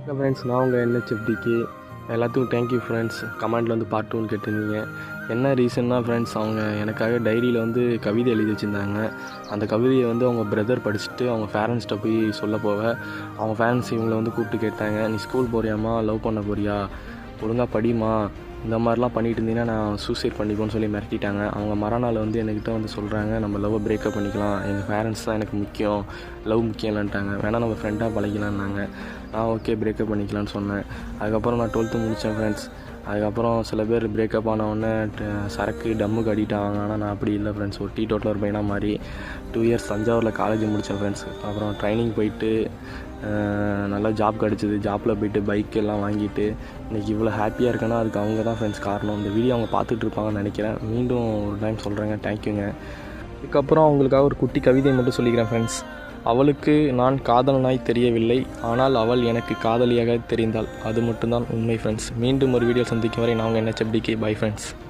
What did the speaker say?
Friends, நான் உங்கள் NHFDK. எல்லாத்துக்கும் தேங்க்யூ ஃப்ரெண்ட்ஸ். கமெண்டில் வந்து பார்ட் 2 கேட்டிருந்தீங்க. என்ன ரீசன்னா ஃப்ரெண்ட்ஸ், அவங்க எனக்காக டைரியில் வந்து கவிதை எழுதி வச்சுருந்தாங்க. அந்த கவிதையை வந்து அவங்க பிரதர் படிச்சுட்டு அவங்க பேரண்ட்ஸ்கிட்ட போய் சொல்ல போக, அவங்க பேரண்ட்ஸ் இவங்களை வந்து கூப்பிட்டு கேட்டாங்க, நீ ஸ்கூல் போறியாம்மா, லவ் பண்ண போறியா, ஒழுங்காக படிமா, இந்த மாதிரிலாம் பண்ணிட்டு இருந்தீங்கன்னா நான் சூசைட் பண்ணிப்போன்னு சொல்லி மிரட்டிட்டாங்க. அவங்க மறுநாள் வந்து என்கிட்ட வந்து சொல்கிறாங்க, நம்ம லவ்வை பிரேக்கப் பண்ணிக்கலாம், எங்கள் பேரண்ட்ஸ் தான் எனக்கு முக்கியம், லவ் முக்கியம் இல்லைன்ட்டாங்க, வேணால் நம்ம ஃப்ரெண்டாக பழகிக்கலான்னாங்க. நான் ஓகே பிரேக்கப் பண்ணிக்கலான்னு சொன்னேன். அதுக்கப்புறம் நான் 12th முடித்தேன் ஃப்ரெண்ட்ஸ். அதுக்கப்புறம் சில பேர் பிரேக்கப் ஆனவுடனே சரக்கு டம்முக்கு அடிக்டாங்க. ஆனால் நான் அப்படி இல்லை ஃப்ரெண்ட்ஸ். ஒரு டீ டோட்டலர் பையனாக மாதிரி 2 இயர்ஸ் தஞ்சாவூரில் காலேஜ் முடித்தேன் ஃப்ரெண்ட்ஸ். அப்புறம் ட்ரைனிங் போயிட்டு நல்லா ஜாப் கிடச்சிது. ஜாப்பில் போய்ட்டு பைக் எல்லாம் வாங்கிட்டு இன்றைக்கி இவ்வளோ ஹாப்பியாக இருக்கேன்னா அதுக்கு அவங்க தான் ஃப்ரெண்ட்ஸ் காரணம். இந்த வீடியோ அவங்க பார்த்துட்டு இருப்பாங்கன்னு நினைக்கிறேன். மீண்டும் ஒரு டைம் சொல்கிறேங்க, தேங்க்யூங்க. இதுக்கப்புறம் அவங்களுக்காக ஒரு குட்டி கவிதை மட்டும் சொல்லிக்கிறேன் ஃப்ரெண்ட்ஸ். அவளுக்கு நான் காதலனாய் தெரியவில்லை, ஆனால் அவள் எனக்கு காதலியாக தெரிந்தாள், அது மட்டும்தான் உண்மை ஃப்ரெண்ட்ஸ். மீண்டும் ஒரு வீடியோ சந்திக்கும் வரை நான் உங்கள் NHFDK. Bye friends.